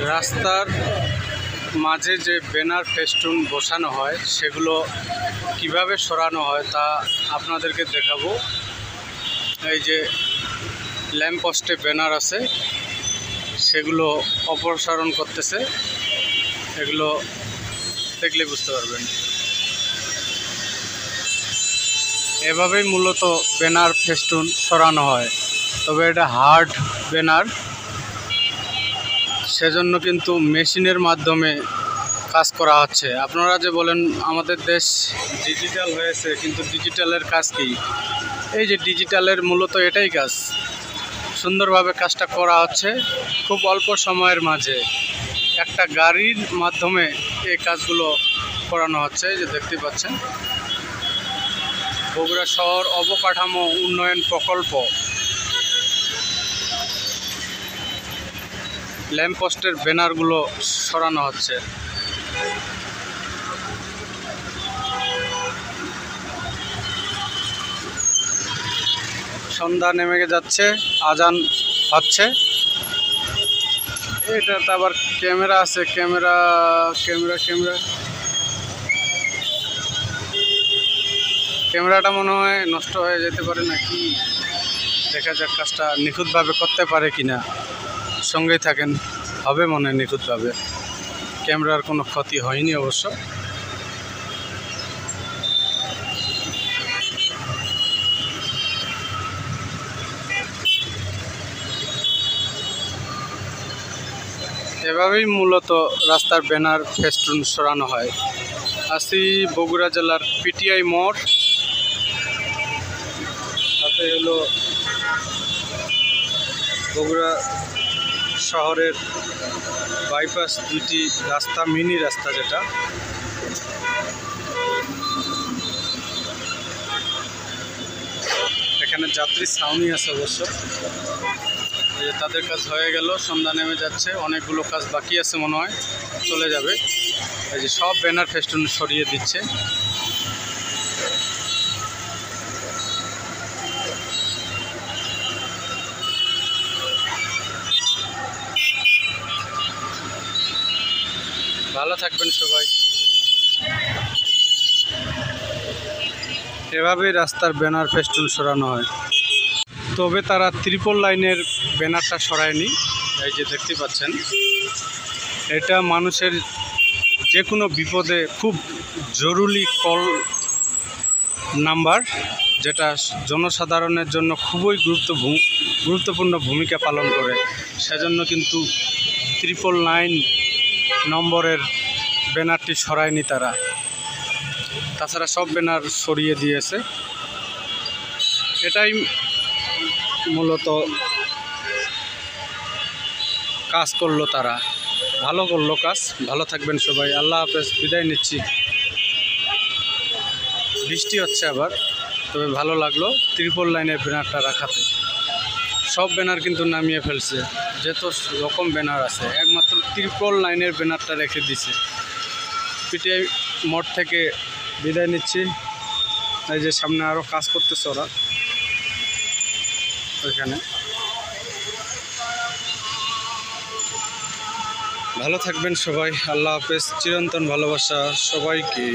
রাস্তার মাঝে যে ব্যানার ফেস্টুন বসানো হয় সেগুলো কিভাবে সরানো হয় তা আপনাদেরকে দেখাবো। এই যে ল্যাম্প পোস্টে ব্যানার আছে সেগুলো অপসারণ করতেছে, এগুলো দেখলে বুঝতে পারবেন। এভাবেই মূলত ব্যানার ফেস্টুন সরানো হয়, তবে এটা হার্ড ব্যানার, সেজন্য কিন্তু মেশিনের মাধ্যমে কাজ করা হচ্ছে। আপনারা যে বলেন আমাদের দেশ ডিজিটাল হয়েছে, কিন্তু ডিজিটালের কাজ কি? এই যে ডিজিটালের মূলত এটাই কাজ, সুন্দরভাবে কাজটা করা হচ্ছে খুব অল্প সময়ের মাঝে। একটা গাড়ির মাধ্যমে এই কাজগুলো করানো হচ্ছে। এই যে দেখতে পাচ্ছেন বগুড়া শহর অবকাঠামো উন্নয়ন প্রকল্প, ল্যাম্পপোস্টের ব্যানারগুলো সরানো হচ্ছে। সন্ধ্যা নেমে যাচ্ছে, আজান হচ্ছে। এটাতে আবার ক্যামেরা আছে, ক্যামেরাটা মনে হয় নষ্ট হয়ে যেতে পারে নাকি, দেখা যাক কাজটা নিখুঁতভাবে করতে পারে কিনা। সঙ্গেই থাকেন, হবে মনে হয় নিখুঁতভাবে। ক্যামেরার কোনো ক্ষতি হয়নি অবশ্য। এভাবেই মূলত রাস্তার ব্যানার ফেস্টুন সরানো হয়। আসি বগুড়া জেলার পিটিআই মোড়, তাতে হলো বগুড়া শহরের বাইপাস দুটি রাস্তা, মিনি রাস্তা যেটা, এখানে যাত্রী ছাউনি আছে অবশ্য। তাদের কাজ হয়ে গেল, সন্ধ্যা নেমে যাচ্ছে, অনেকগুলো কাজ বাকি আছে মনে হয়, চলে যাবে। এই যে সব ব্যানার ফেস্টুন সরিয়ে দিচ্ছে। ভালো থাকবেন সবাই। এভাবেই রাস্তার ব্যানার ফেস্টুন সরানো হয়, তবে তারা ত্রিপল লাইনের ব্যানারটা সরায়নি। এই যে দেখতে পাচ্ছেন, এটা মানুষের যে কোনো বিপদে খুব জরুরি কল নাম্বার, যেটা জনসাধারণের জন্য খুবই গুরুত্বপূর্ণ ভূমিকা পালন করে। সেজন্য কিন্তু 999 নম্বরের ব্যানারটি সরায়নি তারা, তাছাড়া সব ব্যানার সরিয়ে দিয়েছে। এটাই মূলত কাজ করলো তারা, ভালো করলো কাজ। ভালো থাকবেন সবাই, আল্লাহ হাফেজ, বিদায় নিচ্ছি। বৃষ্টি হচ্ছে আবার, তবে ভালো লাগলো ত্রিপল লাইনের ব্যানারটা রাখাতে। সব ব্যানার কিন্তু নামিয়ে ফেলছে, যত রকম ব্যানার আছে, একমাত্র ত্রিপল লাইনের ব্যানারটা রেখে দিছে। পিটিআই মোড় থেকে বিদায় নিচ্ছি। এই যে সামনে আরও কাজ করতেছে ওরা ওইখানে। ভালো থাকবেন সবাই, আল্লাহ হাফেজ, চিরন্তন ভালোবাসা সবাইকে।